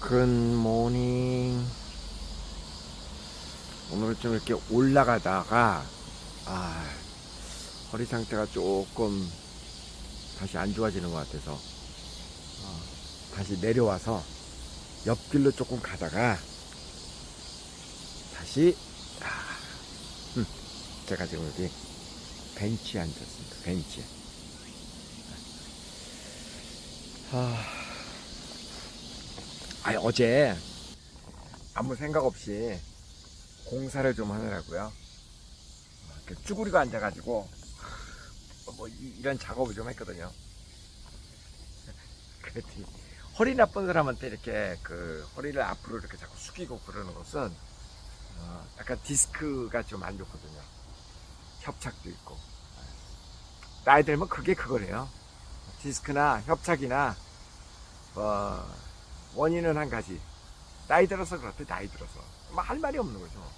굿모닝. 오늘 좀 이렇게 올라가다가 허리 상태가 조금 다시 안 좋아지는 것 같아서 다시 내려와서 옆길로 조금 가다가 다시 제가 지금 여기 벤치에 앉았습니다. 벤치에. 어제 아무 생각 없이 공사를 좀 하느라고요. 이렇게 쭈그리고 앉아가지고 이런 작업을 좀 했거든요. 그랬더니 허리 나쁜 사람한테 이렇게 그 허리를 앞으로 이렇게 자꾸 숙이고 그러는 것은 약간 디스크가 좀 안 좋거든요. 협착도 있고. 나이 들면 그게 그거래요. 디스크나 협착이나 원인은 한 가지. 나이 들어서 그렇대. 나이 들어서 뭐 할 말이 없는 거죠.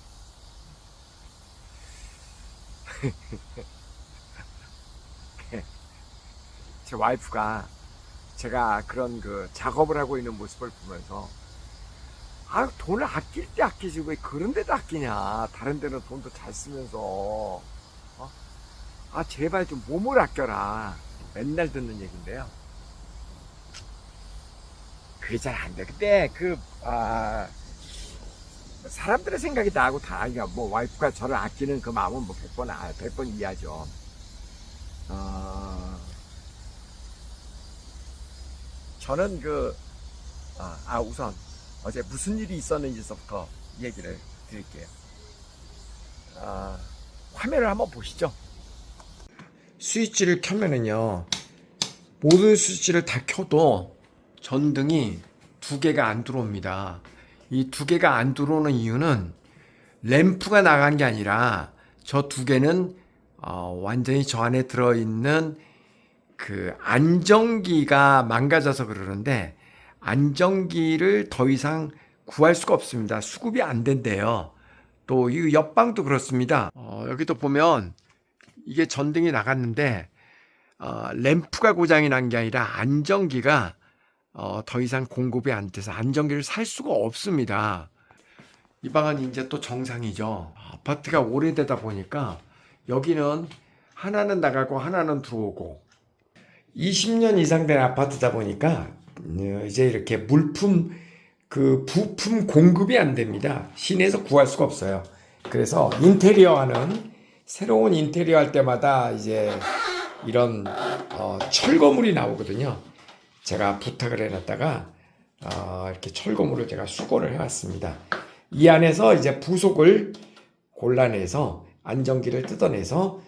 제 와이프가 제가 그런 그 작업을 하고 있는 모습을 보면서 돈을 아낄 때 아끼지 왜 그런 데도 아끼냐. 다른 데는 돈도 잘 쓰면서 제발 좀 몸을 아껴라. 맨날 듣는 얘기인데요. 그게 잘 안 돼. 근데 사람들의 생각이 나하고 다, 그러니까 뭐 와이프가 저를 아끼는 그 마음은 뭐 100번 이해하죠. 저는 우선 어제 무슨 일이 있었는지부터 얘기를 드릴게요. 화면을 한번 보시죠. 스위치를 켜면은요, 모든 스위치를 다 켜도 전등이 두 개가 안 들어옵니다. 이 두 개가 안 들어오는 이유는 램프가 나간 게 아니라 저 두 개는 완전히 저 안에 들어있는 그 안전기가 망가져서 그러는데, 안전기를 더 이상 구할 수가 없습니다. 수급이 안 된대요. 또 이 옆방도 그렇습니다. 여기도 보면 이게 전등이 나갔는데 램프가 고장이 난 게 아니라 안전기가 더 이상 공급이 안 돼서 안전기를 살 수가 없습니다. 이 방은 이제 또 정상이죠. 아파트가 오래되다 보니까 여기는 하나는 나가고 하나는 들어오고, 20년 이상 된 아파트다 보니까 이제 이렇게 물품 부품 공급이 안 됩니다. 시내에서 구할 수가 없어요. 그래서 새로운 인테리어 할 때마다 이제 이런 철거물이 나오거든요. 제가 부탁을 해놨다가 이렇게 철거물을 제가 수거를 해왔습니다. 이 안에서 이제 부속을 골라내서 안전기를 뜯어내서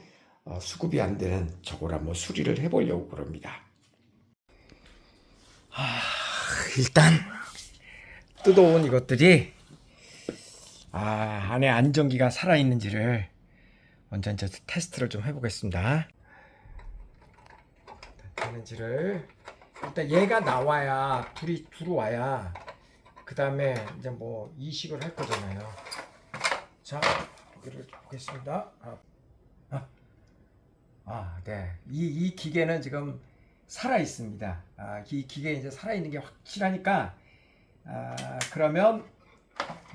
수급이 안 되는 저걸 한번 수리를 해보려고 그럽니다. 일단 뜯어온 이것들이 안에 안전기가 살아있는지를 먼저 이제 테스트를 좀 해보겠습니다. 되는지를 일단 얘가 나와야 둘이 들어와야 그 다음에 이제 뭐 이식을 할 거잖아요. 자, 여기를 보겠습니다. 네. 이 기계는 지금 살아 있습니다. 이 기계 이제 살아 있는 게 확실하니까 그러면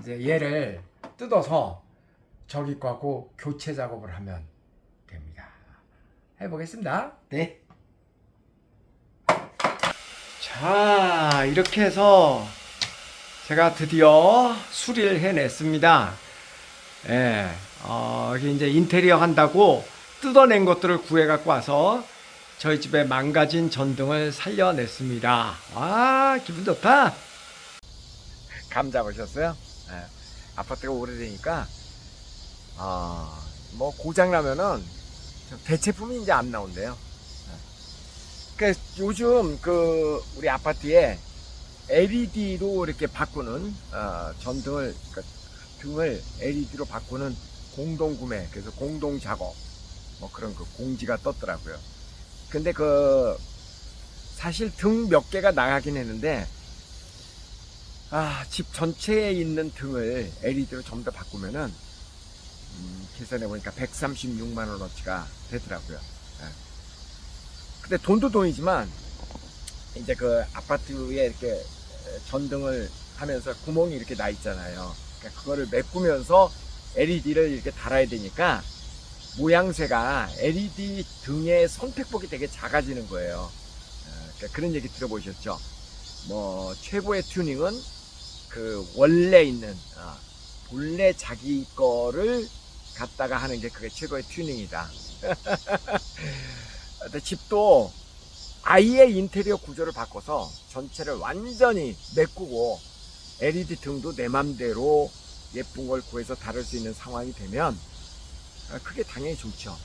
이제 얘를 뜯어서 저기 거하고 교체 작업을 하면 됩니다. 해보겠습니다. 네. 자, 이렇게 해서 제가 드디어 수리를 해냈습니다. 예, 여기 이제 인테리어 한다고 뜯어낸 것들을 구해 갖고 와서 저희 집에 망가진 전등을 살려냈습니다. 기분 좋다. 감 잡으셨어요? 예, 아파트가 오래되니까 뭐 고장 나면은 대체품이 이제 안 나온대요. 그러니까 요즘 우리 아파트에 LED로 이렇게 바꾸는 전등을, 등을 LED로 바꾸는 공동 구매, 그래서 공동 작업 뭐 그런 공지가 떴더라고요. 근데 사실 등 몇 개가 나가긴 했는데 집 전체에 있는 등을 LED로 전부 다 바꾸면은 계산해 보니까 136만 원어치가 되더라고요. 근데 돈도 돈이지만 이제 아파트에 이렇게 전등을 하면서 구멍이 이렇게 나 있잖아요. 그러니까 그거를 메꾸면서 LED를 이렇게 달아야 되니까 모양새가 LED 등의 선택폭이 되게 작아지는 거예요. 그러니까 그런 얘기 들어보셨죠? 뭐 최고의 튜닝은 그 원래 있는 본래 자기 거를 갖다가 하는 게 그게 최고의 튜닝이다. 근데 집도 아예 인테리어 구조를 바꿔서 전체를 완전히 메꾸고 LED 등도 내 맘대로 예쁜 걸 구해서 다룰 수 있는 상황이 되면 그게 당연히 좋죠.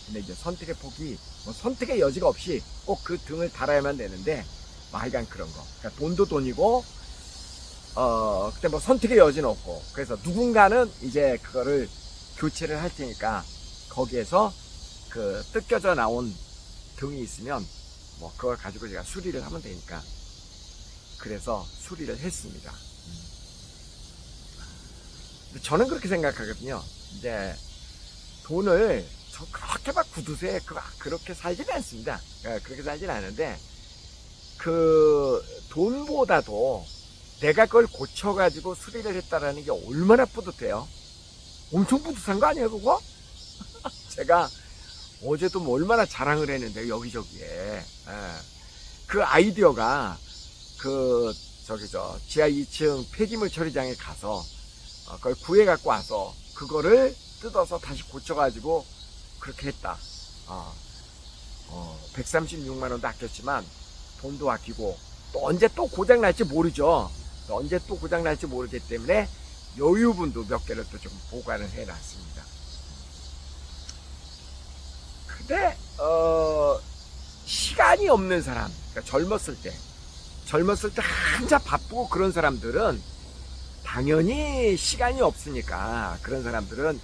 근데 이제 선택의 폭이 뭐 선택의 여지가 없이 꼭 그 등을 달아야만 되는데 뭐 하여간 그런 거. 그러니까 돈도 돈이고 그때 뭐 선택의 여지는 없고 그래서 누군가는 이제 그거를 교체를 할 테니까 거기에서 그 뜯겨져 나온 등이 있으면 뭐 그걸 가지고 제가 수리를 하면 되니까 그래서 수리를 했습니다. 저는 그렇게 생각하거든요. 이제 돈을 저 그렇게 막 구두쇠 그렇게 살지는 않습니다. 그렇게 살지는 않은데 그 돈보다도 내가 그걸 고쳐가지고 수리를 했다라는 게 얼마나 뿌듯해요. 엄청 뿌듯한 거 아니에요 그거? 제가 어제도 뭐 얼마나 자랑을 했는데 여기저기에 그 아이디어가 그 지하 2층 폐기물 처리장에 가서 그걸 구해 갖고 와서 그거를 뜯어서 다시 고쳐가지고 그렇게 했다. 136만 원도 아꼈지만 돈도 아끼고 또 언제 또 고장 날지 모르죠. 언제 또 고장 날지 모르기 때문에 여유분도 몇 개를 또 조금 보관을 해놨습니다. 근데 시간이 없는 사람, 그러니까 젊었을 때 한자 바쁘고 그런 사람들은 당연히 시간이 없으니까 그런 사람들은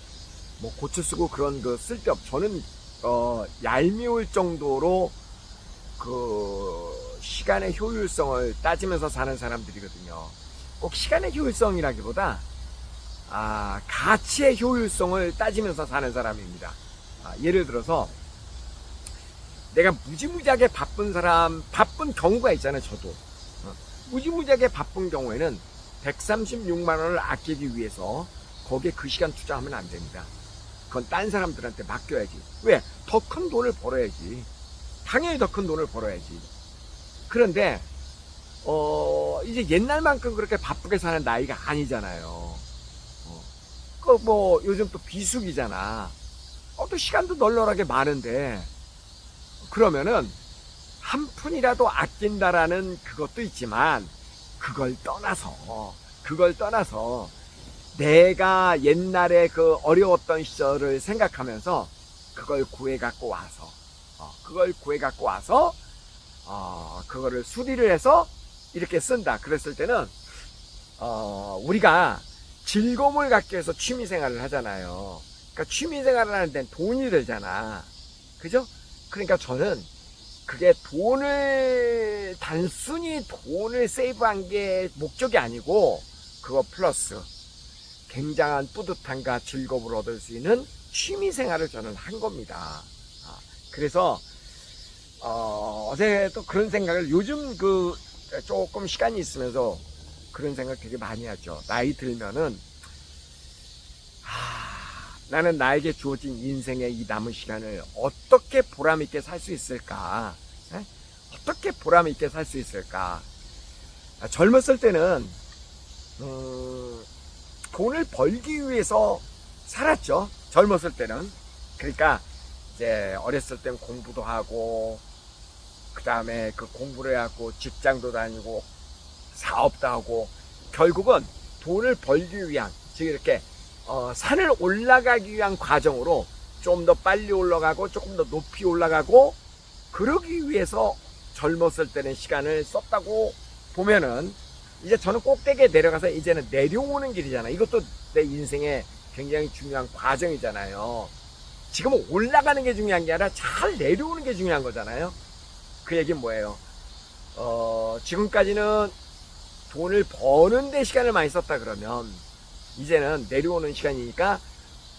뭐 고쳐 쓰고 그런 거 쓸데없. 저는 얄미울 정도로 그 시간의 효율성을 따지면서 사는 사람들이거든요. 꼭 시간의 효율성이라기보다 가치의 효율성을 따지면서 사는 사람입니다. 예를 들어서 내가 무지무지하게 바쁜 경우가 있잖아요. 저도 무지무지하게 바쁜 경우에는 136만 원을 아끼기 위해서 거기에 그 시간 투자하면 안 됩니다. 그건 딴 사람들한테 맡겨야지. 왜? 더 큰 돈을 벌어야지. 당연히 더 큰 돈을 벌어야지. 그런데 이제 옛날만큼 그렇게 바쁘게 사는 나이가 아니잖아요. 그 뭐 요즘 또 비수기잖아. 또 시간도 널널하게 많은데 그러면은 한 푼이라도 아낀다라는 그것도 있지만 그걸 떠나서 내가 옛날에 그 어려웠던 시절을 생각하면서 그걸 구해 갖고 와서 그거를 수리를 해서 이렇게 쓴다. 그랬을 때는 우리가 즐거움을 갖기 위해서 취미생활을 하잖아요. 그러니까 취미생활을 하는 데는 돈이 들잖아. 그죠? 그러니까 저는 그게 단순히 돈을 세이브한 게 목적이 아니고 그거 플러스 굉장한 뿌듯함과 즐거움을 얻을 수 있는 취미생활을 저는 한 겁니다. 그래서 어제 또 그런 생각을 요즘 조금 시간이 있으면서 그런 생각 되게 많이 하죠. 나이 들면은 나는 나에게 주어진 인생의 이 남은 시간을 어떻게 보람있게 살 수 있을까? 어떻게 보람있게 살 수 있을까? 젊었을 때는 돈을 벌기 위해서 살았죠. 젊었을 때는. 그러니까 이제 어렸을 땐 공부도 하고 그 다음에 그 공부를 해갖고 직장도 다니고 사업도 하고 결국은 돈을 벌기 위한, 즉 이렇게 산을 올라가기 위한 과정으로 좀 더 빨리 올라가고 조금 더 높이 올라가고 그러기 위해서 젊었을 때는 시간을 썼다고 보면은 이제 저는 꼭대기에 내려가서 이제는 내려오는 길이잖아요. 이것도 내 인생의 굉장히 중요한 과정이잖아요. 지금은 올라가는 게 중요한 게 아니라 잘 내려오는 게 중요한 거잖아요. 그 얘기는 뭐예요? 지금까지는 돈을 버는 데 시간을 많이 썼다 그러면 이제는 내려오는 시간이니까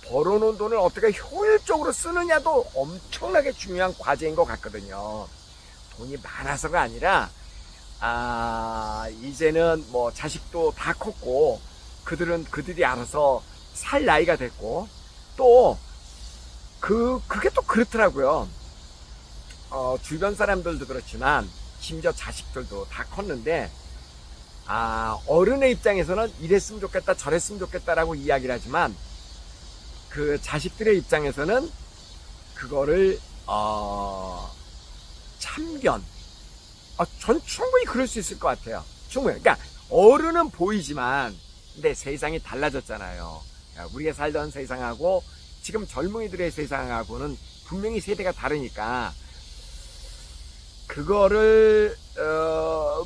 벌어놓은 돈을 어떻게 효율적으로 쓰느냐도 엄청나게 중요한 과제인 것 같거든요. 돈이 많아서가 아니라 이제는 뭐 자식도 다 컸고, 그들이 알아서 살 나이가 됐고, 또, 그게 또 그렇더라고요. 주변 사람들도 그렇지만, 심지어 자식들도 다 컸는데, 어른의 입장에서는 이랬으면 좋겠다, 저랬으면 좋겠다라고 이야기를 하지만, 그 자식들의 입장에서는 그거를, 참견. 전 충분히 그럴 수 있을 것 같아요. 충분히. 그러니까, 어른은 보이지만, 근데 세상이 달라졌잖아요. 우리가 살던 세상하고, 지금 젊은이들의 세상하고는 분명히 세대가 다르니까, 그거를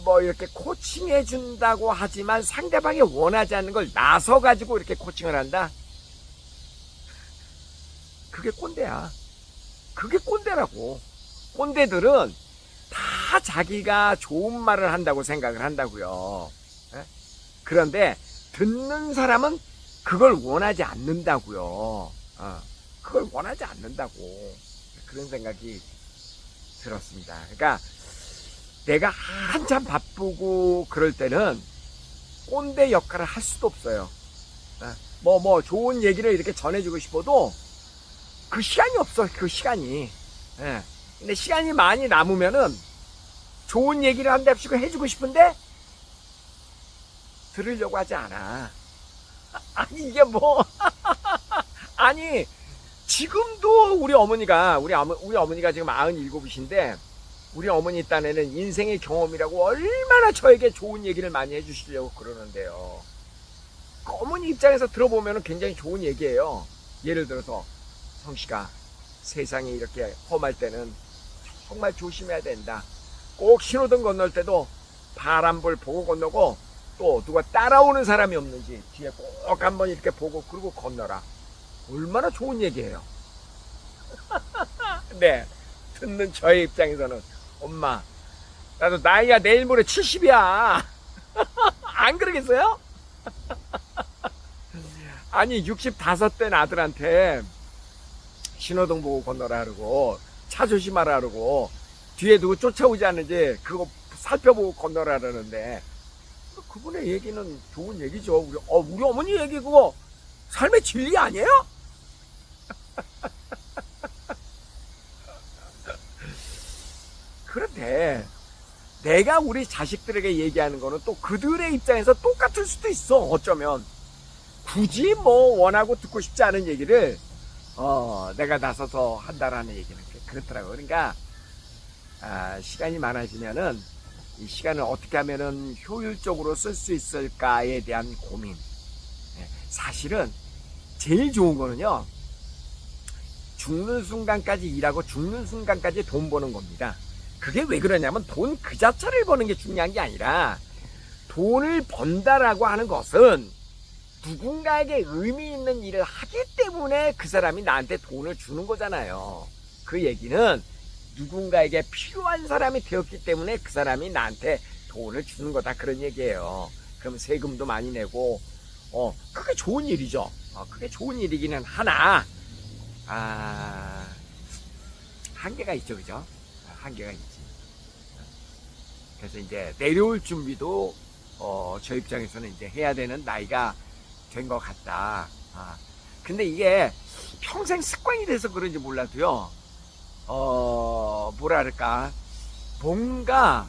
뭐 이렇게 코칭해 준다고 하지만 상대방이 원하지 않는 걸 나서 가지고 이렇게 코칭을 한다. 그게 꼰대야. 그게 꼰대라고. 꼰대들은 다 자기가 좋은 말을 한다고 생각을 한다고요. 그런데 듣는 사람은 그걸 원하지 않는다고요. 그걸 원하지 않는다고. 그런 생각이 들었습니다. 그러니까 내가 한참 바쁘고 그럴 때는 꼰대 역할을 할 수도 없어요. 뭐 좋은 얘기를 이렇게 전해주고 싶어도 그 시간이 없어. 그 시간이. 근데 시간이 많이 남으면은 좋은 얘기를 한답시고 해주고 싶은데 들으려고 하지 않아. 아니 이게 뭐 아니 지금도 우리 어머니가 지금 97이신데 우리 어머니 딴에는 인생의 경험이라고 얼마나 저에게 좋은 얘기를 많이 해주시려고 그러는데요. 그 어머니 입장에서 들어보면 굉장히 좋은 얘기예요. 예를 들어서 성씨가 세상이 이렇게 험할 때는 정말 조심해야 된다. 꼭 신호등 건널 때도 파란불 보고 건너고 또 누가 따라오는 사람이 없는지 뒤에 꼭 한번 이렇게 보고 그러고 건너라. 얼마나 좋은 얘기예요. 네, 듣는 저의 입장에서는 엄마 나도 나이가 내일 모레 70이야 안 그러겠어요? 아니 65된 아들한테 신호등 보고 건너라 그러고 차 조심하라 그러고 뒤에 누구 쫓아오지 않는지 그거 살펴보고 건너라 그러는데 그분의 얘기는 좋은 얘기죠. 우리 어머니 얘기 그거 삶의 진리 아니에요? 그런데 내가 우리 자식들에게 얘기하는 거는 또 그들의 입장에서 똑같을 수도 있어. 어쩌면 굳이 뭐 원하고 듣고 싶지 않은 얘기를 내가 나서서 한다라는 얘기는 그렇더라고요. 그러니까 시간이 많아지면은 이 시간을 어떻게 하면은 효율적으로 쓸 수 있을까에 대한 고민. 사실은 제일 좋은 거는요, 죽는 순간까지 일하고 죽는 순간까지 돈 버는 겁니다. 그게 왜 그러냐면 돈 그 자체를 버는 게 중요한 게 아니라 돈을 번다라고 하는 것은 누군가에게 의미 있는 일을 하기 때문에 그 사람이 나한테 돈을 주는 거잖아요. 그 얘기는 누군가에게 필요한 사람이 되었기 때문에 그 사람이 나한테 돈을 주는 거다, 그런 얘기예요. 그럼 세금도 많이 내고 그게 좋은 일이죠. 그게 좋은 일이기는 하나 한계가 있죠. 그죠? 한계가 있지. 그래서 이제 내려올 준비도 저 입장에서는 이제 해야 되는 나이가 된 것 같다. 근데 이게 평생 습관이 돼서 그런지 몰라도요, 뭐랄까, 뭔가,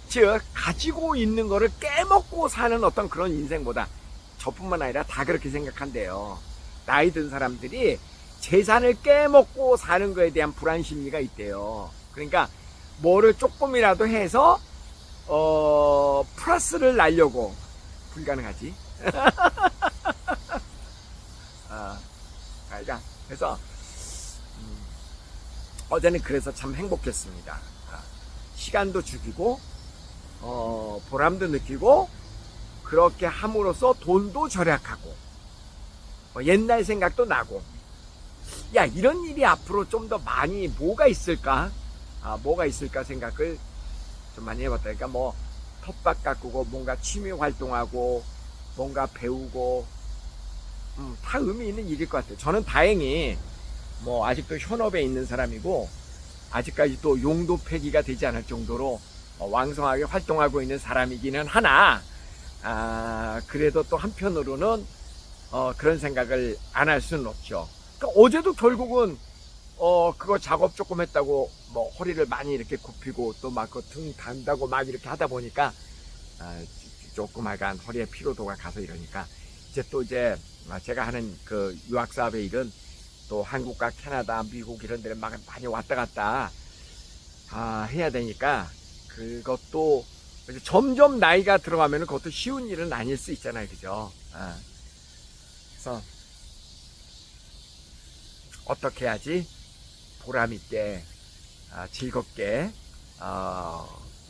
즉, 가지고 있는 거를 깨먹고 사는 어떤 그런 인생보다, 저뿐만 아니라 다 그렇게 생각한대요. 나이 든 사람들이 재산을 깨먹고 사는 거에 대한 불안 심리가 있대요. 그러니까, 뭐를 조금이라도 해서, 플러스를 날려고, 불가능하지. 그래서 어제는 그래서 참 행복했습니다. 시간도 죽이고 보람도 느끼고 그렇게 함으로써 돈도 절약하고 옛날 생각도 나고, 야 이런 일이 앞으로 좀 더 많이 뭐가 있을까 생각을 좀 많이 해봤다. 그러니까 뭐 텃밭 가꾸고 뭔가 취미 활동하고 뭔가 배우고 다 의미 있는 일일 것 같아요. 저는 다행히 뭐 아직도 현업에 있는 사람이고 아직까지 또 용도 폐기가 되지 않을 정도로 왕성하게 활동하고 있는 사람이기는 하나, 그래도 또 한편으로는 그런 생각을 안 할 수는 없죠. 그러니까 어제도 결국은 그거 작업 조금 했다고 뭐 허리를 많이 이렇게 굽히고 또 막 그 등 단다고 막 이렇게 하다 보니까 조금 약간 허리에 피로도가 가서 이러니까 이제 제가 하는 그 유학 사업의 일은 또 한국과 캐나다, 미국 이런 데를 막 많이 왔다 갔다 해야 되니까 그것도 이제 점점 나이가 들어가면 그것도 쉬운 일은 아닐 수 있잖아요, 그죠? 그래서 어떻게 해야지 보람 있게 즐겁게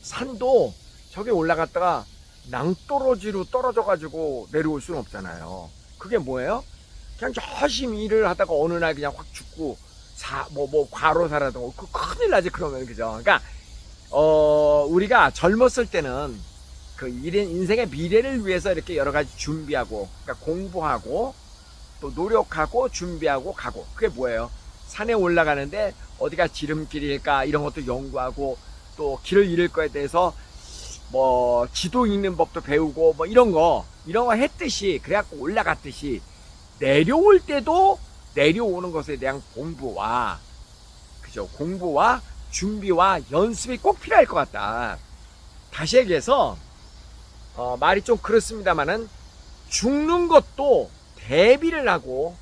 산도 저기 올라갔다가 낭떠러지로 떨어져 가지고 내려올 수는 없잖아요. 그게 뭐예요? 그냥 열심히 일을 하다가 어느 날 그냥 확 죽고 과로사라든가 그 큰일 나지 그러면, 그죠? 그러니까 우리가 젊었을 때는 그 인생의 미래를 위해서 이렇게 여러 가지 준비하고, 그러니까 공부하고 또 노력하고 준비하고 가고, 그게 뭐예요? 산에 올라가는데 어디가 지름길일까 이런 것도 연구하고, 또 길을 잃을 거에 대해서 뭐 지도 읽는 법도 배우고 뭐 이런 거 했듯이, 그래갖고 올라갔듯이 내려올 때도 내려오는 것에 대한 공부와, 그죠? 공부와 준비와 연습이 꼭 필요할 것 같다. 다시 얘기해서 말이 좀 그렇습니다만은 죽는 것도 대비를 하고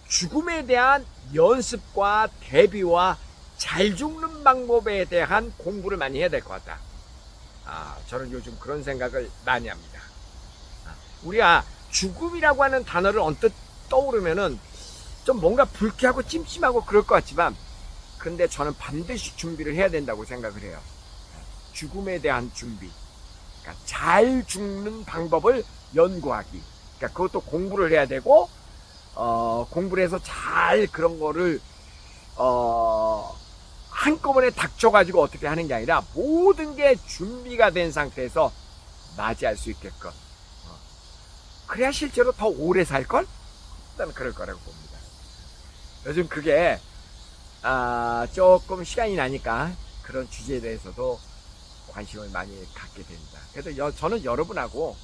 죽음에 대한 연습과 대비와 잘 죽는 방법에 대한 공부를 많이 해야 될 것 같다. 저는 요즘 그런 생각을 많이 합니다. 우리가 죽음이라고 하는 단어를 언뜻 떠오르면은 좀 뭔가 불쾌하고 찜찜하고 그럴 것 같지만, 근데 저는 반드시 준비를 해야 된다고 생각을 해요. 죽음에 대한 준비. 그러니까 잘 죽는 방법을 연구하기. 그러니까 그것도 공부를 해야 되고, 공부를 해서 잘 그런 거를, 한꺼번에 닥쳐가지고 어떻게 하는 게 아니라 모든 게 준비가 된 상태에서 맞이할 수 있게끔. 그래야 실제로 더 오래 살걸? 일단 그럴 거라고 봅니다. 요즘 그게, 조금 시간이 나니까 그런 주제에 대해서도 관심을 많이 갖게 됩니다. 그래서 저는 여러분하고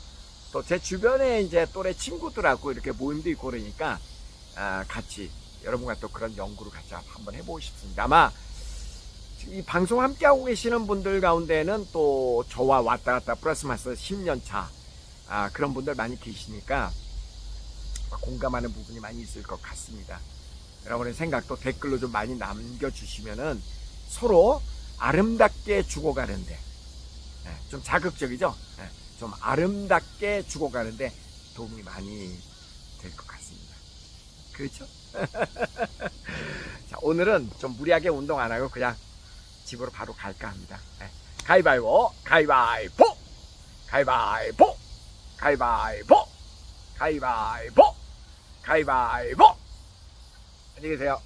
또 제 주변에 이제 또래 친구들하고 이렇게 모임도 있고 그러니까, 같이 여러분과 또 그런 연구를 같이 한번 해보고 싶습니다. 아마 이 방송 함께하고 계시는 분들 가운데는 또 저와 왔다 갔다 플러스 마이너스 10년 차, 그런 분들 많이 계시니까 공감하는 부분이 많이 있을 것 같습니다. 여러분의 생각도 댓글로 좀 많이 남겨주시면은 서로 아름답게 죽어가는데, 좀 자극적이죠? 좀 아름답게 죽어가는데 도움이 많이 될 것 같습니다. 그렇죠? 자, 오늘은 좀 무리하게 운동 안 하고 그냥 집으로 바로 갈까 합니다. 가위바위보, 가위바위보, 가위바위보, 가위바위보, 가위바위보, 가위바위보. 안녕히 계세요.